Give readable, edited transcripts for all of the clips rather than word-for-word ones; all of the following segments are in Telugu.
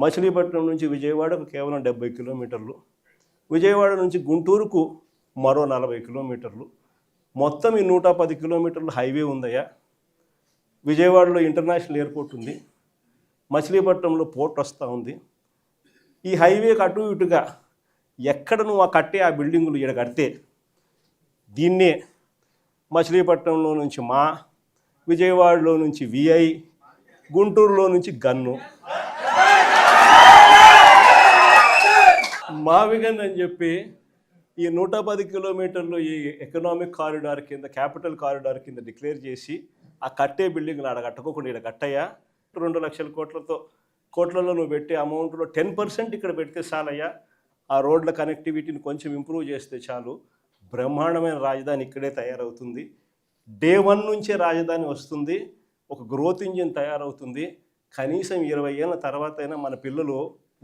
మచిలీపట్నం నుంచి విజయవాడకు కేవలం 70 కిలోమీటర్లు, విజయవాడ నుంచి గుంటూరుకు మరో 40 కిలోమీటర్లు, మొత్తం ఈ 110 కిలోమీటర్లు హైవే ఉందయ్యా. విజయవాడలో ఇంటర్నేషనల్ ఎయిర్పోర్ట్ ఉంది, మచిలీపట్నంలో పోర్ట్ వస్తూ ఉంది. ఈ హైవేకి అటు ఇటుగా ఎక్కడ నువ్వు కట్టే ఆ బిల్డింగులు ఇక్కడ కడితే దీన్నే మచిలీపట్నంలో నుంచి మా, విజయవాడలో నుంచి విఐ, గుంటూరులో నుంచి గన్ను, మావిగన్ అని చెప్పి ఈ 110 కిలోమీటర్లు ఈ ఎకనామిక్ కారిడార్ కింద, క్యాపిటల్ కారిడార్ కింద డిక్లేర్ చేసి ఆ కట్టే బిల్డింగ్లు ఆడ కట్టుకోకుండా ఇక్కడ కట్టయ్యా. 2 లక్షల కోట్లలో నువ్వు పెట్టే అమౌంట్లో 10% ఇక్కడ పెడితే చాలయ్యా. ఆ రోడ్ల కనెక్టివిటీని కొంచెం ఇంప్రూవ్ చేస్తే చాలు, బ్రహ్మాండమైన రాజధాని ఇక్కడే తయారవుతుంది. డే 1 నుంచే రాజధాని వస్తుంది, ఒక గ్రోత్ ఇంజిన్ తయారవుతుంది. కనీసం 20 ఏళ్ళ తర్వాత అయినా మన పిల్లలు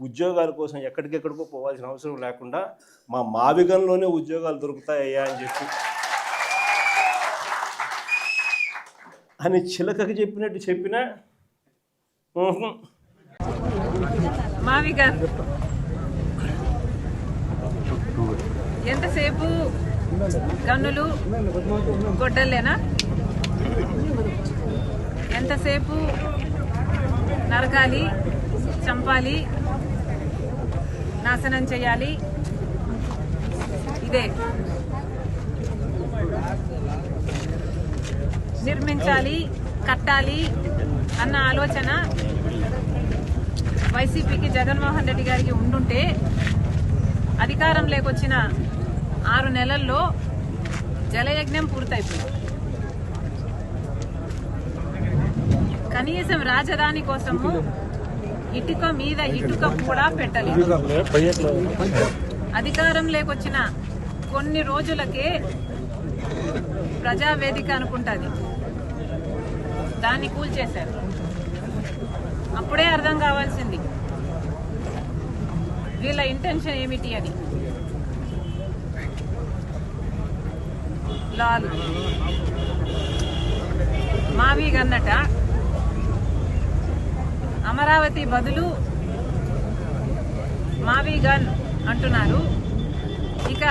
ఉద్యోగాల కోసం ఎక్కడికెక్కడికో పోవాల్సిన అవసరం లేకుండా మా మావిగంలోనే ఉద్యోగాలు దొరుకుతాయ్యా అని చెప్పి అని చిలకకి చెప్పినట్టు చెప్పినా మావిగన్ ఎంతసేపు గన్నులు గొడ్డలేనా? ఎంతసేపు నరకాలి, చంపాలి, నాశనం చేయాలి, ఇదే. నిర్మించాలి, కట్టాలి అన్న ఆలోచన వైసీపీకి, జగన్మోహన్ రెడ్డి గారికి ఉండుంటే అధికారం లేకొచ్చిన 6 నెలల్లో జలయజ్ఞం పూర్తయిపోయింది. కనీసం రాజధాని కోసము ఇటుక మీద ఇటుక కూడా పెట్టలేదు. అధికారం లేకొచ్చిన కొన్ని రోజులకే ప్రజావేదిక అనుకుంటుంది, దాన్ని కూల్చేశారు. అప్పుడే అర్థం కావాల్సింది వీళ్ళ ఇంటెన్షన్ ఏమిటి అని. లాల్ మావిగన్నట అమరావతి బదులు మావిగన్ అంటున్నారు. ఇక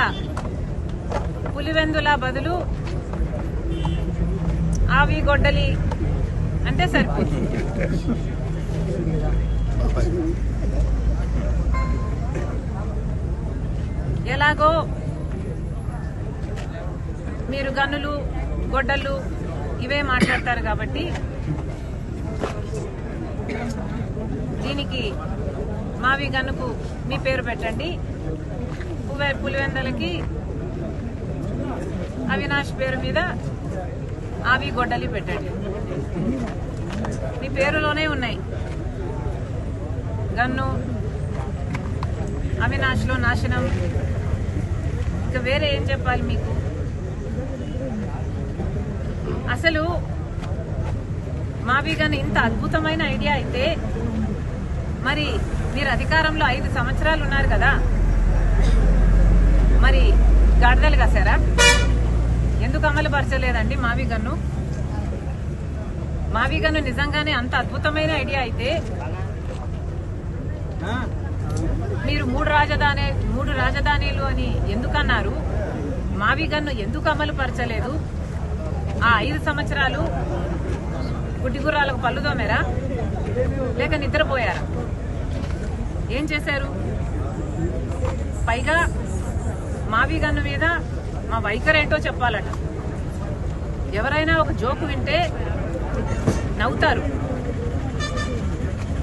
పులివెందుల బదులు ఆవి గొడ్డలి అంటే సరిపోతుంది. ఎలాగో మీరు గన్నులు, గొడ్డళ్ళు ఇవే మాట్లాడతారు కాబట్టి దీనికి మావిగన్నుకు మీ పేరు పెట్టండి, పులివెందలకి అవినాష్ పేరు మీద ఆవి గొడ్డలి పెట్టండి. మీ పేరులోనే ఉన్నాయి గన్ను, అవినాష్లో నాశనం. ఇక వేరే ఏం చెప్పాలి మీకు? అసలు మావిగన్ ఇంత అద్భుతమైన ఐడియా అయితే మరి మీరు అధికారంలో 5 సంవత్సరాలు ఉన్నారు కదా, మరి గాడిదలు కాసారా? ఎందుకు అమలు పరచలేదండి మావిగన్ను? మావిగన్ను నిజంగానే అంత అద్భుతమైన ఐడియా అయితే మీరు 3 రాజధానులు అని ఎందుకన్నారు? మావిగన్ను ఎందుకు అమలు పరచలేదు? ఆ 5 సంవత్సరాలు గుడ్డిగుర్రాలకు పళ్ళు దోమేరా, లేక నిద్రపోయారా? ఏం చేశారు? పైగా మావిగన్ను మీద మా వైఖరి ఏంటో చెప్పాలట. ఎవరైనా ఒక జోకు వింటే నవ్వుతారు,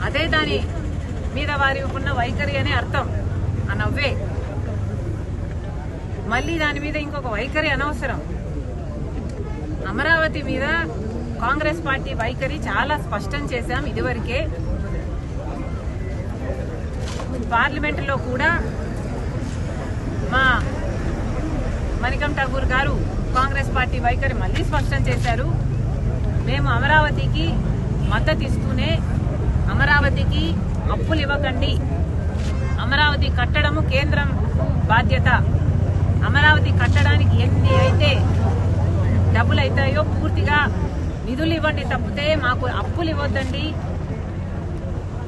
అదే దాని మీద వారి ఉన్న వైఖరి అనే అర్థం. ఆ నవ్వే. మళ్ళీ దాని మీద ఇంకొక వైఖరి అనవసరం. అమరావతి మీద కాంగ్రెస్ పార్టీ వైఖరి చాలా స్పష్టం చేశాం ఇదివరకే. పార్లమెంటులో కూడా మా మణికం ఠాగూర్ గారు కాంగ్రెస్ పార్టీ వైఖరి మళ్ళీ స్పష్టం చేశారు. మేము అమరావతికి మద్దతు ఇస్తూనే అమరావతికి అప్పులు ఇవ్వకండి, అమరావతి కట్టడము కేంద్రం బాధ్యత, అమరావతి కట్టడానికి ఎన్ని అయితే డబ్బులు అవుతాయో పూర్తిగా నిధులు ఇవ్వండి తప్పితే మాకు అప్పులు ఇవ్వద్దండి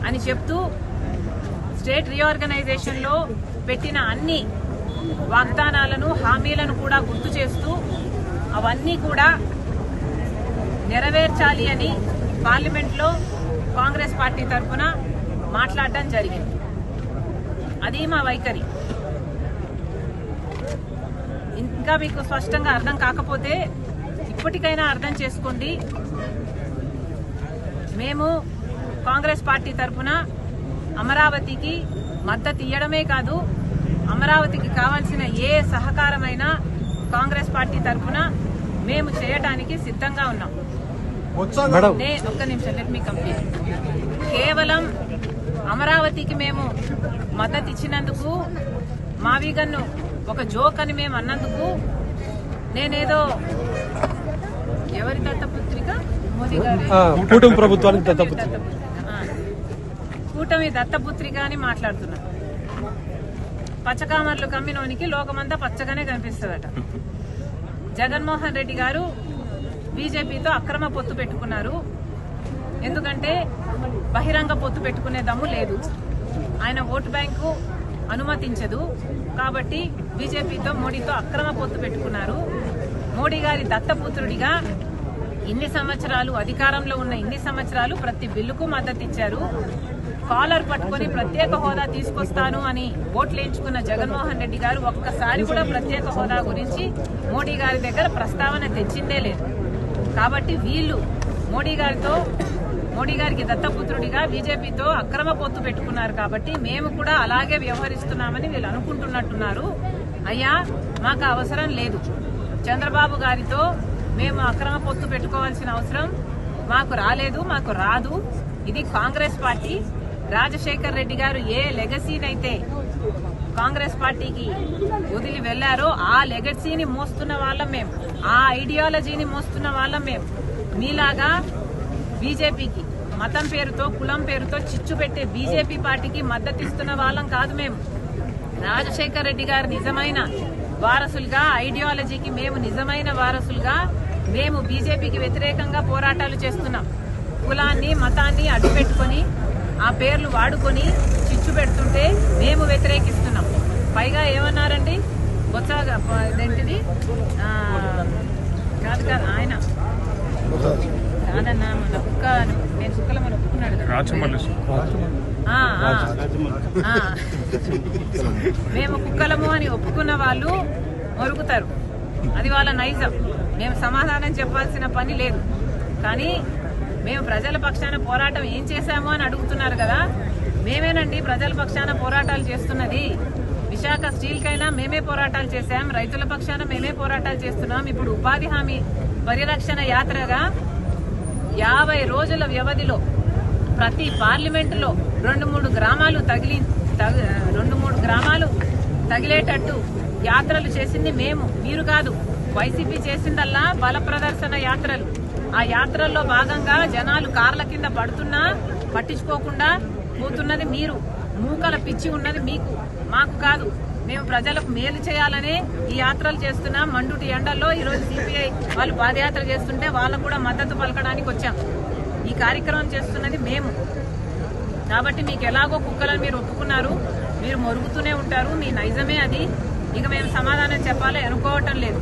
అని చెప్తూ స్టేట్ రీఆర్గనైజేషన్లో పెట్టిన అన్ని వాగ్దానాలను హామీలను కూడా గుర్తు చేస్తూ అవన్నీ కూడా నెరవేర్చాలి అని పార్లమెంట్లో కాంగ్రెస్ పార్టీ తరఫున మాట్లాడడం జరిగింది. అది మా వైఖరి. ఇంకా మీకు స్పష్టంగా అర్థం కాకపోతే ఇప్పటికైనా అర్థం చేసుకోండి. మేము కాంగ్రెస్ పార్టీ తరఫున అమరావతికి మద్దతు ఇవ్వడమే కాదు, అమరావతికి కావాల్సిన ఏ సహకారమైనా కాంగ్రెస్ పార్టీ తరఫున మేము చేయడానికి సిద్ధంగా ఉన్నాం. ఒక్క నిమిషం, లెట్ మీ కంప్లీట్. కేవలం అమరావతికి మేము మద్దతు ఇచ్చినందుకు, మావిగన్ను ఒక జోక్ అని మేము అన్నందుకు నేనేదో ఎవరి దత్తపుత్రిక, మోదీ గారి కూటమి ప్రభుత్వానికి దత్తపుత్రిక, కూటమి దత్తపుత్రిక అని మాట్లాడుతున్నాను. పచ్చకామర్లు కమ్మినోనికి లోకమంతా పచ్చగానే కనిపిస్తుందట. జగన్మోహన్ రెడ్డి గారు బీజేపీతో అక్రమ పొత్తు పెట్టుకున్నారు. ఎందుకంటే బహిరంగ పొత్తు పెట్టుకునే దమ్ము లేదు, ఆయన ఓటు బ్యాంకు అనుమతించదు. కాబట్టి బీజేపీతో, మోడీతో అక్రమ పొత్తు పెట్టుకున్నారు. మోడీ గారి దత్తపుత్రుడిగా ఇన్ని సంవత్సరాలు అధికారంలో ఉన్న ఇన్ని సంవత్సరాలు ప్రతి బిల్లుకు మద్దతు ఇచ్చారు. కాలర్ పట్టుకుని ప్రత్యేక హోదా తీసుకొస్తాను అని ఓట్లేయించుకున్న జగన్మోహన్ రెడ్డి గారు ఒక్కసారి కూడా ప్రత్యేక హోదా గురించి మోడీ గారి దగ్గర ప్రస్తావన తెచ్చిందే లేదు. కాబట్టి వీళ్ళు మోడీ గారికి దత్తపుత్రుడిగా బీజేపీతో అక్రమ పొత్తు పెట్టుకున్నారు. కాబట్టి మేము కూడా అలాగే వ్యవహరిస్తున్నామని వీళ్ళు అనుకుంటున్నట్టున్నారు. అయ్యా, మాకు అవసరం లేదు. చంద్రబాబు గారితో మేము అక్రమ పొత్తు పెట్టుకోవాల్సిన అవసరం మాకు రాలేదు, మాకు రాదు. ఇది కాంగ్రెస్ పార్టీ. రాజశేఖర్ రెడ్డి గారు ఏ లెగసీనైతే కాంగ్రెస్ పార్టీకి వదిలి వెళ్లారో ఆ లెగసీని మోస్తున్న వాళ్ళం మేము, ఆ ఐడియాలజీని మోస్తున్న వాళ్ళం మేము. మీలాగా బీజేపీకి మతం పేరుతో, కులం పేరుతో చిచ్చు పెట్టే బీజేపీ పార్టీకి మద్దతిస్తున్న వాళ్ళం కాదు మేము. రాజశేఖర్ రెడ్డి గారు నిజమైన వారసులుగా, ఐడియాలజీకి మేము నిజమైన వారసులుగా మేము బీజేపీకి వ్యతిరేకంగా పోరాటాలు చేస్తున్నాం. కులాన్ని, మతాన్ని అడ్డుపెట్టుకుని ఆ పేర్లు వాడుకొని చిచ్చు పెడుతుంటే మేము వ్యతిరేకిస్తున్నాం. పైగా ఏమన్నారండి, ఇదేంటిది కాదు ఆయన కాదన్నా, మన కుక్క, నేను కుక్కల మన ఒప్పుకున్నాడు మేము కుక్కలము అని ఒప్పుకున్న వాళ్ళు మొరుగుతారు. అది వాళ్ళ నైజం. మేము సమాధానం చెప్పాల్సిన పని లేదు. కానీ మేము ప్రజల పక్షాన పోరాటం ఏం చేశాము అని అడుగుతున్నారు కదా. మేమేనండి ప్రజల పక్షాన పోరాటాలు చేస్తున్నది. విశాఖ స్టీల్కైనా మేమే పోరాటాలు చేశాం, రైతుల పక్షాన మేమే పోరాటాలు చేస్తున్నాం. ఇప్పుడు ఉపాధి హామీ పరిరక్షణ యాత్రగా 50 రోజుల వ్యవధిలో ప్రతి పార్లమెంటులో 2-3 గ్రామాలు తగిలేటట్టు యాత్రలు చేసింది మేము, మీరు కాదు. వైసీపీ చేసిందల్లా బల ప్రదర్శన యాత్రలు. ఆ యాత్రల్లో భాగంగా జనాలు కార్ల కింద పడుతున్నా పట్టించుకోకుండా పోతున్నది మీరు. మూకల పిచ్చి ఉన్నది మీకు, మాకు కాదు. మేము ప్రజలకు మేలు చేయాలనే ఈ యాత్రలు చేస్తున్నాం. మండుటి ఎండల్లో ఈరోజు సిపిఐ వాళ్ళు పాదయాత్ర చేస్తుంటే వాళ్ళకు కూడా మద్దతు పలకడానికి వచ్చాం. ఈ కార్యక్రమం చేస్తున్నది మేము. కాబట్టి మీకు ఎలాగో కుక్కలను మీరు ఒప్పుకున్నారు, మీరు మొరుగుతూనే ఉంటారు, మీ నైజమే అది. ఇక మేము సమాధానం చెప్పాలి అనుకోవటం లేదు.